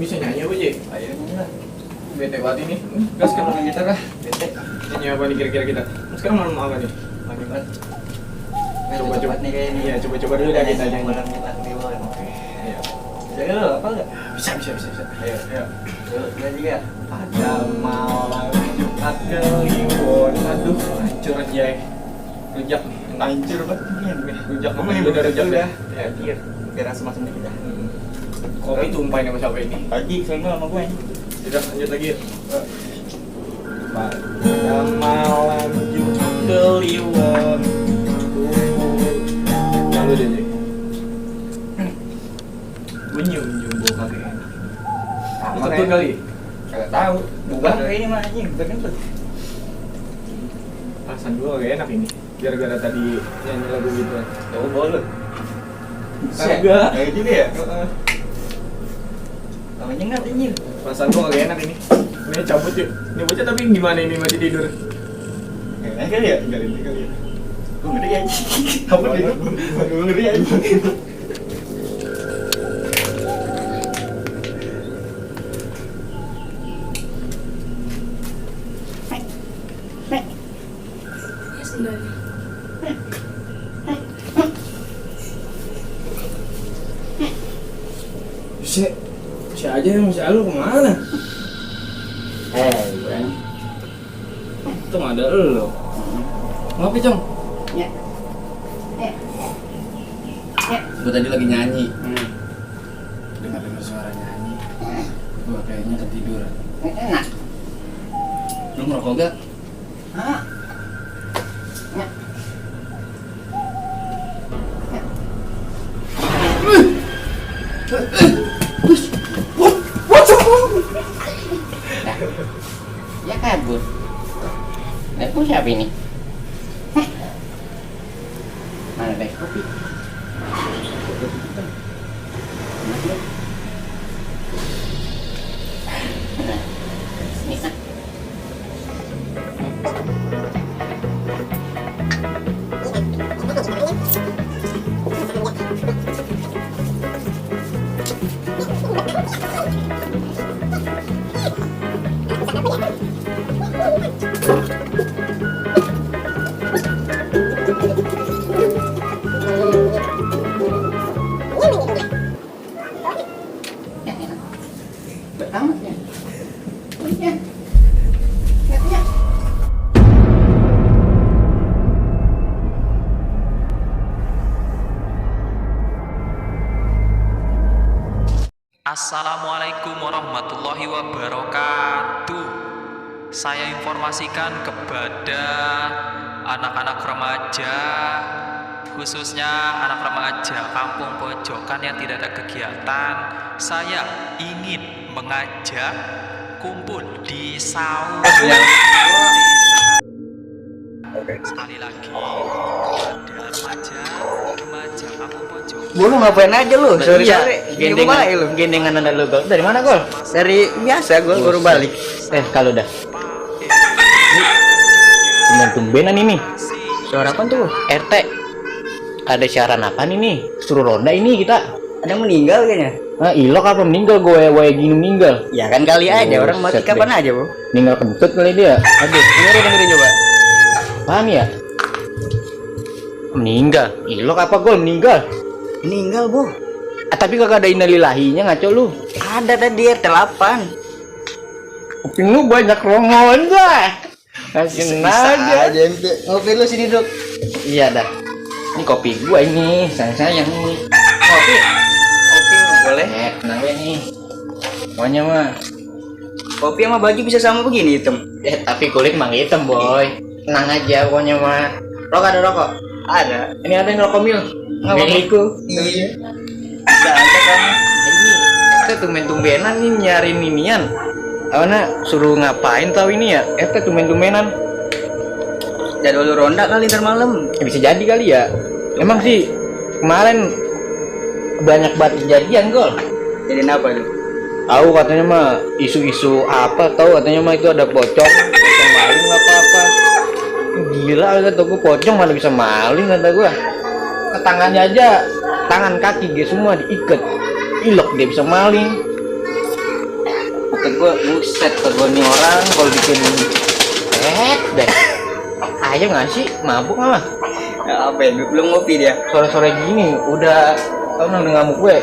bisa nyanyi apa, Ji? Ayo lah. Bete banget ini. Gas kan main gitar kah? Bete. Nyanyi apa nih kira-kira kita? Sekarang malam apa nih? Lagi banget. Coba-coba nih kayak ini. Iya, coba-coba dulu dah kita nyanyi. Malam Jumat Dewa. Oke. Ayo. Jaga dulu apa enggak? Bisa. Ayo. Yuk, nyanyi juga. Pada malam Jumat Kliwon. Aduh, hancur aja. Rujak. Hancur banget ini. Rujak apa nih? Udah rujak udah. ya. Anjir. Biar asam-asam dikit dah. Kopi tumpahin sama siapa ini? Pagi sama sama gue. Udah lanjut lagi yuk. Pada malam Jumat Kliwon. Lalu deh, Ji. Gue nyium bau kaki enak. Betul kali? Kagak tahu. Bukan kayak ini mah anjing, bener. Perasaan gue gak enak ini. Gara-gara tadi nyanyi lagu gitu. Tahu boleh. Kagak. Kayak juga ya? Kamu nyengat anjing. Perasaan gue gak enak ini. Ini cabut yuk. Ini bocah tapi gimana ini masih tidur? Enak kali ya? Enggak ini kali ya. Gue ngeri anjing. Apa dia? Gue ngeri anjing. Si aja yang masih lu kemana? Bukan. Itu nggak ada lo. Ngopi Cong? Ya. Gue tadi lagi nyanyi, dengar suara nyanyi, gue kayaknya ketiduran. Enak. Lu ngerokok gak? Hah? Ya. Ya kabur. Kabur siapa ini? Mana deh kopi? Nisa. Ya, enak. Beramat ya. Ya. Ya. Assalamualaikum warahmatullahi wabarakatuh. Saya informasikan kepada anak-anak remaja, khususnya anak remaja kampung pojokan yang tidak ada kegiatan. Saya ingin mengajak kumpul di sahur. Sekali lagi kepada remaja kampung pojokan. Lu ngapain aja lu? Sore-sore Gendengan, lu. gendengan anda lu Gol. Dari mana Gol? Dari biasa gue baru balik. Kalau dah. Tumben-tumbenan ini. Suara apa tuh? RT. Ada siaran apa nih? Suruh ronda ini kita. Ada yang meninggal kayaknya. Nah, ilok apa meninggal gue gini meninggal. Ya kan kali aja Oh, orang mati set kapan deh. aja, Bu. Meninggal kentut kali dia. Aduh, Dengerin coba. apaan ya? Meninggal. Ilok apa Gol meninggal? Meninggal, Bu. Tapi kagak ada innalillahinya ngaco lu. Ada tadi RT 8. Kuping lu banyak rongon dah. Kasih aja. Ngopi lu sini, Dok. Iya dah. Ini kopi gua ini, sayang ini. Ngopi. Ngopi boleh. Tenang ya nih. Pokoknya mah. Kopi sama baju bisa sama begini hitam. Tapi kulit emang hitam boy. Tenang aja pokoknya mah. Rokok ada rokok? Ada. Ini ada yang rokok mil. Nggak apa-apa. Milikku. Iya. Bisa aja kamu. Ini kita tumben-tumbenan nih nyariin inian. Karena suruh ngapain tahu ini ya? Tumben-tumbenan. Jadwal lu ronda kali ntar malam. Bisa jadi kali ya. Emang sih kemarin banyak banget kejadian Gol. Jadi apa lu? Tahu katanya mah isu-isu apa tahu katanya mah itu ada pocong maling apa-apa. Gila kata gue pocong mana bisa maling kata gue. Ke tangannya aja tangan kaki dia semua diikat. Ilok dia bisa maling. gua buset kagak nih orang kalau bikin deh. Ayo nggak sih mabuk malah. Ya, apa ya? Belum ngopi dia. Sore-sore gini udah kamu udah ngamuk gue.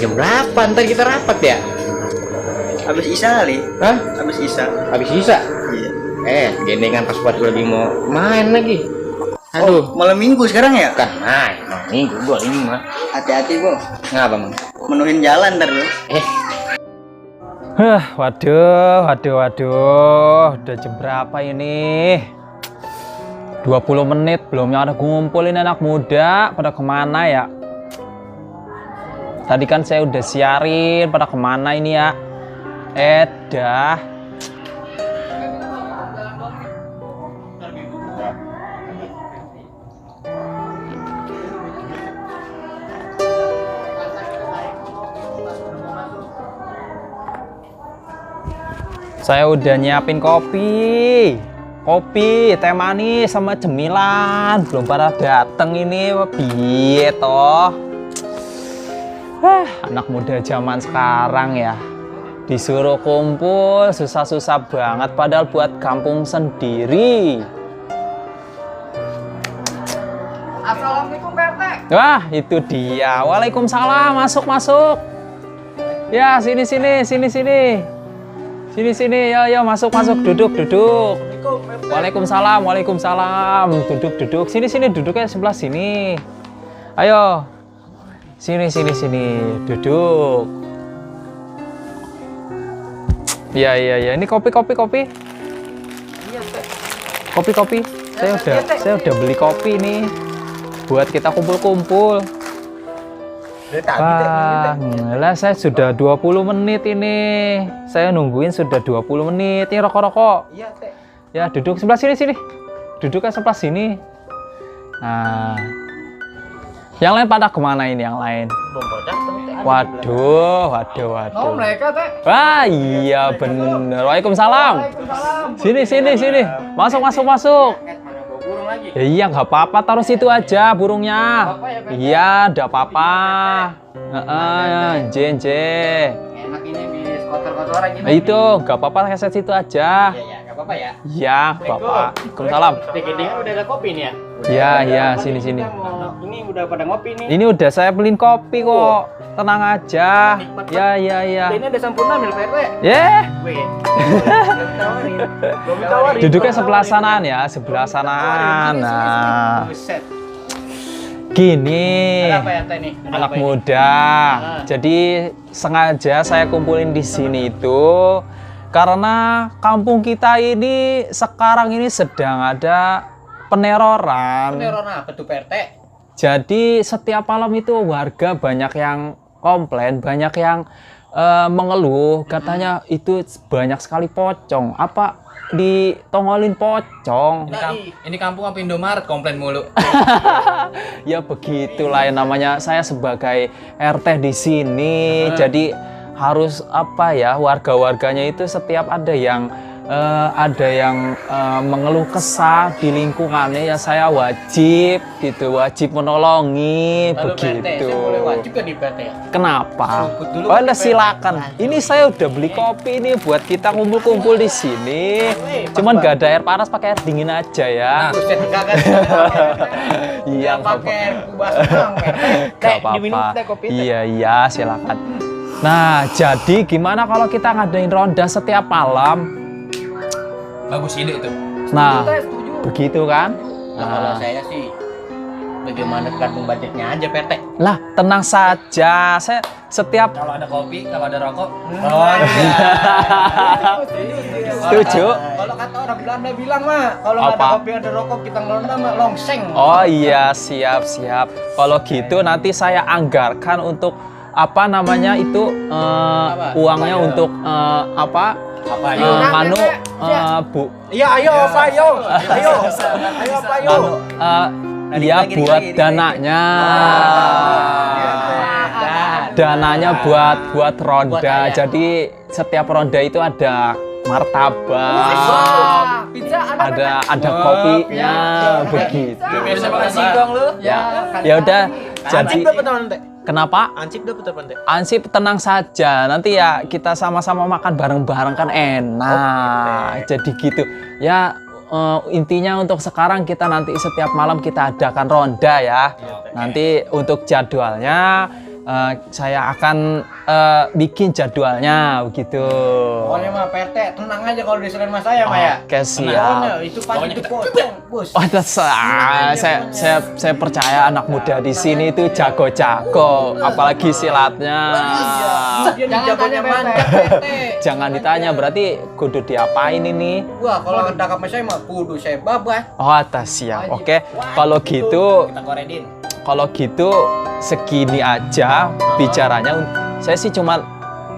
Jam berapa ntar kita rapat ya? Habis Isya kali. Hah? Habis Isya. Habis sisa? Iya. Gendengan pas buat lagi mau main lagi. Oh, malam minggu sekarang ya? Kan main, minggu 25. Hati-hati, Bro. Ngapa, Mang? Menuhin jalan ntar lu. Waduh. Udah jam berapa ini? 20 menit belum ada ngumpulin anak muda. Pada kemana ya? Tadi kan saya udah siarin pada kemana ini ya? Dah. Saya udah nyiapin kopi, teh manis sama cemilan. Belum pada dateng ini, piye toh? Anak muda zaman sekarang ya, disuruh kumpul susah-susah banget, padahal buat kampung sendiri. Assalamualaikum Pak RT. Wah, itu dia. Waalaikumsalam, masuk. Ya, sini. Sini, ya, masuk, duduk. Waalaikumsalam. Duduk. Sini, duduknya sebelah sini. Ayo. Sini, duduk. Iya. Ini kopi. Kopi. Saya udah beli kopi nih. Buat kita kumpul-kumpul. Wah, lah saya sudah 20 menit ini. Saya nungguin sudah 20 menit. Ini rokok. Iya, Teh. Ya, duduk sebelah sini. Duduknya sebelah sini. Nah. Yang lain pada kemana ini yang lain? Waduh. Oh, mereka Teh. Wah, iya bener. Waalaikumsalam. Sini. Masuk. Ya, iya, nggak apa-apa, taruh situ aja burungnya. Iya, nggak apa-apa. Jenje. Enak ini bis kotor-kotoran gitu. Itu, nggak apa-apa, keset situ aja. Iya, nggak apa-apa ya. Iya, Bapak. Waalaikumsalam. Dek-dekan udah ada kopi nih ya? Iya, sini. Ini udah pada ngopi nih. Ini udah saya beliin kopi kok. Tenang aja. Ya. Ini ada sampurna mil Pak RT. Wih. Belum ditawarin. Duduknya sebelah sanaan ya, sebelah sanaan. Nah, Buset. gini. Ada apa ya Teh nih? Anak muda. Jadi sengaja saya kumpulin di sini itu karena kampung kita ini sekarang ini sedang ada peneroran. Peneroran apa tuh Pak RT? Jadi setiap malam itu warga banyak yang komplain, banyak yang mengeluh, katanya itu banyak sekali pocong. Apa ditongolin pocong? Ini kampung apa Indomaret komplain mulu. Ya begitulah yang namanya saya sebagai RT di sini. Jadi harus apa ya, warga-warganya itu setiap ada yang mengeluh kesah di lingkungannya ya saya wajib menolongi. Lalu begitu. Saya boleh wajib kan di PT ya? Kenapa? Seruput dulu, Oh, Pak. silakan. Ini saya udah beli kopi ini buat kita kumpul-kumpul di sini. Cuman gak ada air panas, pakai air dingin aja ya. Buset, kagak. Iya, pakai kubas doang. Teh, diminum apa-apa. teh kopi teh. Iya, silakan. Nah, jadi gimana kalau kita ngadain ronda setiap malam? Bagus ide itu. Nah, Setuju. begitu kan? Kalau saya sih bagaimana tergantung budgetnya aja PT. Lah, tenang saja. Saya setiap Kalau ada kopi, kalau ada rokok. Oh, iya. Setuju. Kalau kata orang Belanda bilang mah, kalau nggak ada Apa? kopi ada rokok kita ngelonda mah longseng. Oh iya, siap. Kalau gitu nanti saya anggarkan untuk apa namanya itu uangnya untuk apa? Apa Bu. Iya, ayo apa ayo. Ayo apa ayo. Ya buat dananya. Dananya buat ronda. Jadi setiap ronda itu ada martabak. Pizza Ada kopinya begitu. Biasa makan singkong lu. Ya udah jadi Kenapa? Ansip dapat apa, Teh? Ansip tenang saja, nanti ya kita sama-sama makan bareng-bareng kan enak. Jadi gitu. Ya intinya untuk sekarang kita nanti setiap malam kita adakan ronda ya. Nanti untuk jadwalnya saya akan bikin jadwalnya begitu. Pokoknya mah Pak RT tenang aja kalau diserahin mas saya mah ya. Oke, siap. Pokoknya itu pasti itu pocong, Bos. Oh, saya percaya anak muda di sini itu jago-jago, apalagi silatnya. Jangan tanya Pak RT. Jangan ditanya, berarti kudu diapain ini? Wah, kalau ngedak sama saya mah kudu saya babah. Oh, atas siap. Oke, kalau gitu, Kita koredin. kalau gitu segini aja bicaranya. Saya sih cuma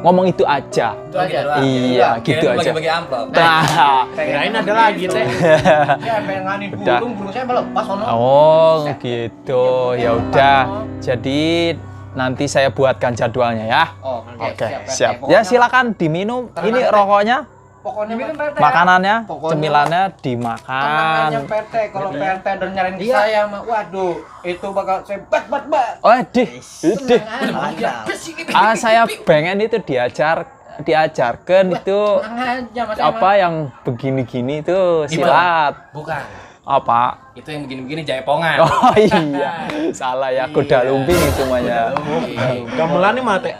ngomong itu aja. Itu aja doang. Iya, gitu aja. Bagi-bagi amplop. Nah, Kirain ada lagi, Teh. Saya pengen nganin Udah. burung saya malah lepas sono. oh gitu. Ya udah. Jadi nanti saya buatkan jadwalnya ya. Oh, Oke, Pak RT. siap. Pokoknya Ya silakan diminum. Tenang Ini aja, Teh. rokoknya, Pokoknya minum Pak RT. makanannya, Pokoknya cemilannya tenang dimakan. aja Pak RT. Kalau Pak RT udah nyariin ke saya mah, waduh, itu bakal saya bat. Oh, deh. Tenang Saya pengen itu diajarkan itu aja mas. apa yang begini-gini itu silat. Bukan. Apa? Itu yang begini-begini jaipongan. Oh iya, salah ya, kuda lumping itu semuanya. Gamelannya mah, Teh.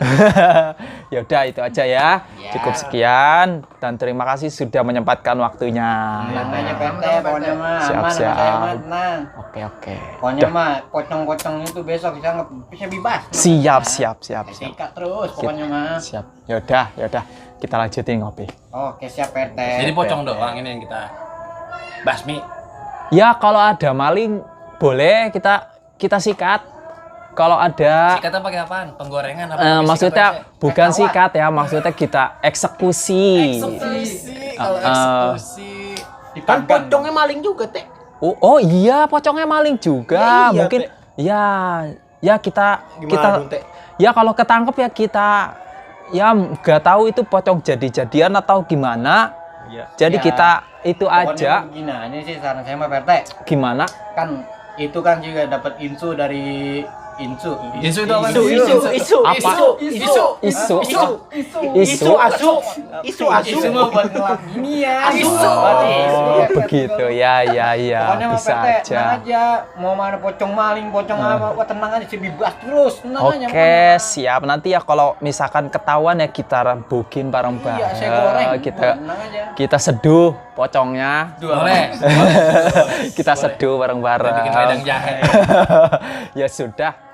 Ya udah itu aja ya. Cukup sekian dan terima kasih sudah menyempatkan waktunya. Tanya Pak RT, pokoknya mah Siap, aman sama siap. saya mah tenang. Oke. Pokoknya mah pocong-pocong itu besok bisa bebas. Siap. Sikat terus pokoknya mah. Siap. Ya udah. Kita lanjutin ngopi. Oke, siap Pak RT. Jadi pocong doang ini yang kita basmi. Ya kalau ada maling boleh kita sikat. Kalau ada Sikatnya pakai apaan? Penggorengan apa? maksudnya bukan sikat ya, maksudnya kita eksekusi. Kalau eksekusi. Kan pocongnya maling juga, Teh. Oh iya, pocongnya maling juga. Ya, iya, Mungkin Teh. ya kita Gimana dong, Teh? ya kalau ketangkep ya kita ya nggak tahu itu pocong jadi-jadian atau gimana. Iya. Jadi Ya, kita itu Pokoknya aja begini, ini sih saran saya mah Pak RT. gimana? Kan itu kan juga dapat insu dari Insu. Insu itu apa? Isu. Apa? Isu. Isu asu. Isu asu. Isu mah buat ngelap gini ya. Isu. Oh, begitu ya. Pokoknya mah Bisa Pak RT, tenang aja. aja. Mau mana pocong maling, pocong apa, wah tenang aja, bebas terus. Tenang aja. Oke, siap. Nanti ya kalau misalkan ketahuan ya kita rembukin Iya, saya goreng. bareng-bareng. Tenang aja. Kita seduh pocongnya. Boleh. Kita seduh bareng-bareng. Bikin wedang jahe. Ya sudah.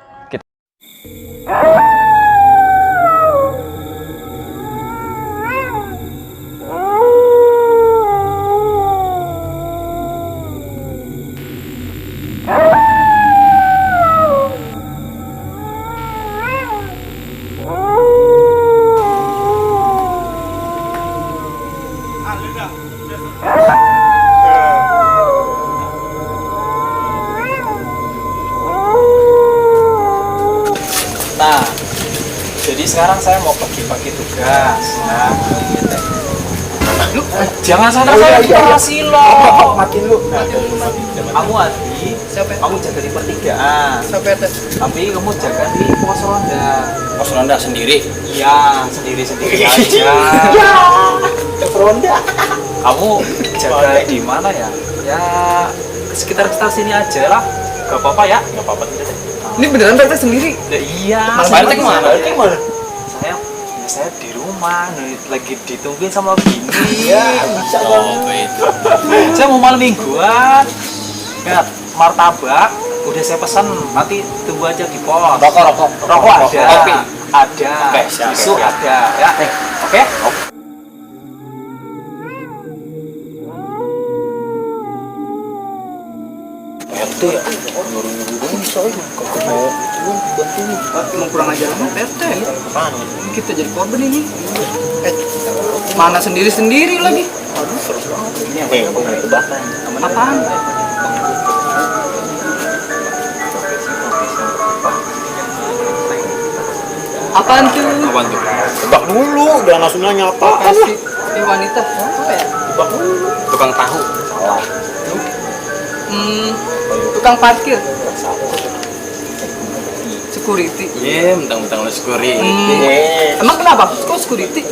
Nah, jadi sekarang saya mau bagi-bagi tugas. Nah, lu jangan sampai saya dikasih loh. Makin lu. Kamu Adi, kamu jaga di pertigaan. Tapi kamu jaga di pos ronda. Pos ronda sendiri. Iya, sendiri-sendiri aja. Ronda. Kamu jaga di mana ya? Ya sekitar-sekitar sini aja lah. Gak apa-apa ya? Gak apa-apa tidak. Ini beneran Pak sendiri? Ya, iya. Mas saya Pak RT kemana? Gimana? Saya di rumah, lagi ditungguin sama bini. Ya, bisa Oh, itu. Saya mau malam mingguan. Ingat, martabak udah saya pesan, nanti tunggu aja di pos. Rokok. Rokok ada. Kopi. Ada. Oke, siap. Susu ada. Ya. Oke. Mau kurang ajar sama RT. Kita jadi korban ini. Mana sendiri-sendiri lagi. Ini apa yang pengen tebakan? Apaan? Apaan tuh? Apaan tuh? Tebak dulu, jangan langsung nanya apa. Kasih wanita. Apa ya? Tebak dulu. Tukang tahu. Tukang parkir. security. Iya, mentang-mentang lu security. Emang kenapa? Kok security?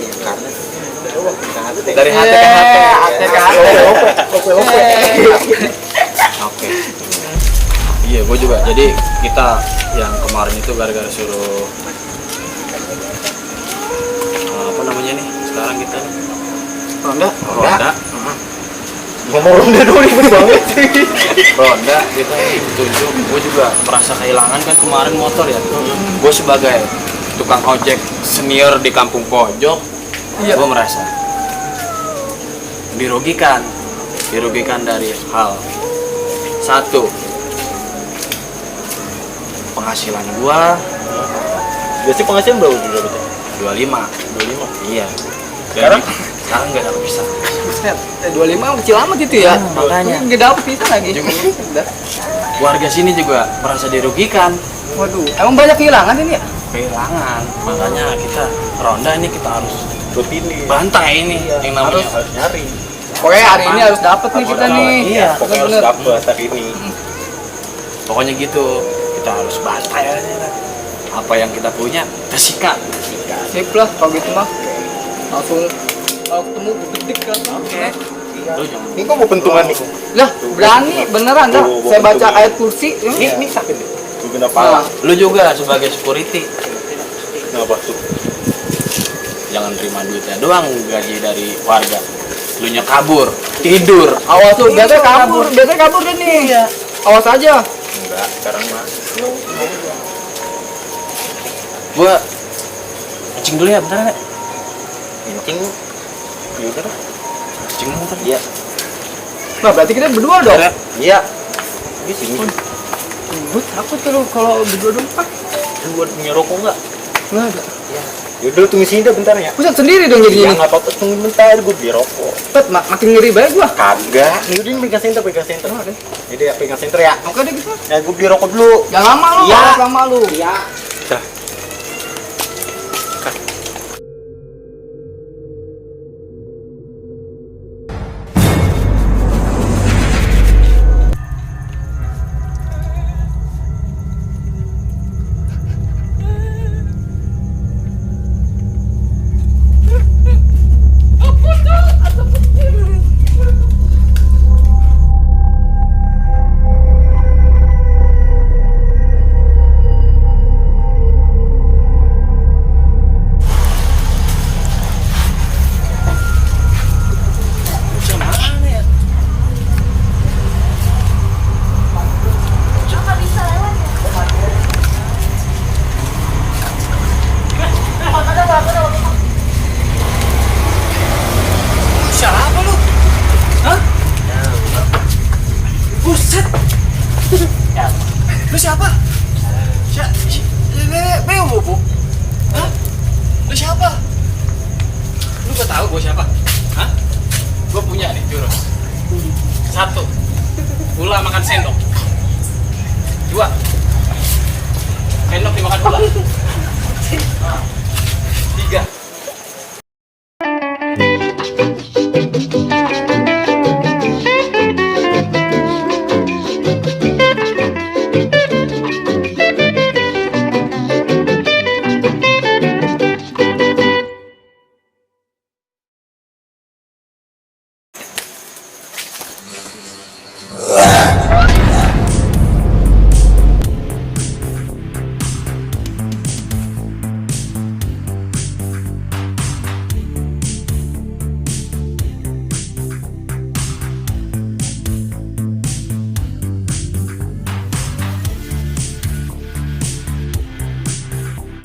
Dari hati ke hati. Hati ke hati. Oke. Iya, gue juga. Jadi kita yang kemarin itu gara-gara suruh apa namanya nih? Sekarang kita nih. Ronda. Ronda. Ngomong ronda dulu ribet banget sih. Ronda kita tunjuk. Gue juga merasa kehilangan kan kemarin motor ya. Gue sebagai tukang ojek senior di kampung pojok, gue merasa dirugikan dari hal satu, penghasilan gue Biasanya penghasilan berapa juga? 25. Iya. Sekarang? Sekarang nggak dapat bisa. Buset, 25 kecil amat itu ya. Makanya. Nggak dapet bisa lagi. Udah. Warga sini juga merasa dirugikan, Waduh, emang banyak kehilangan ini ya? kehilangan. Makanya kita ronda ini kita harus Rutin nih. bantai ini yang namanya Harus nyari. Pokoknya hari ini harus dapet nih kita nih. Iya, Pokoknya harus bener. dapet hari ini. Pokoknya gitu, kita harus bantai aja. Apa yang kita punya, kita sikat. Sip lah kalau gitu mah. Langsung kalau ketemu detik kan. Oke. Lu jangan Ini kok mau pentungan nih? Lah, berani beneran dah. Tuh, Saya baca betul. ayat kursi. Ini sakit deh. Lu kenapa? Nah, lu juga sebagai security Kenapa tuh? jangan terima duitnya doang gaji dari warga. Lu nya kabur, tidur. awas tuh, biasanya kabur deh nih. Awas aja. Enggak, sekarang mah. Gua kencing dulu ya bentar ya. Kencing. Ya udah. Kencing dulu bentar. Iya. Nah, berarti kita berdua dong. Iya. Di sini. But, apa tuh lu kalau berdua dong? Lu buat punya rokok enggak? Nggak ada. Ya udah tunggu sini dah bentar ya. Buset sendiri dong Ya jadinya. enggak apa-apa, tunggu bentar gue beli rokok. Bet, makin ngeri banget gua. Kagak. Nih udah pegang center. Jadi ya pegang center ya. Oke deh gitu. Ya gue beli rokok dulu. Jangan lama lu, Iya. jangan lama lu. Iya. Siapa lu? Hah? Buset. Lu siapa? Beo, Bu. Hah? Lu siapa? Lu gak tahu gua siapa? Hah? Gua punya nih jurus. 1. Gula makan sendok. 2. Sendok dimakan gula.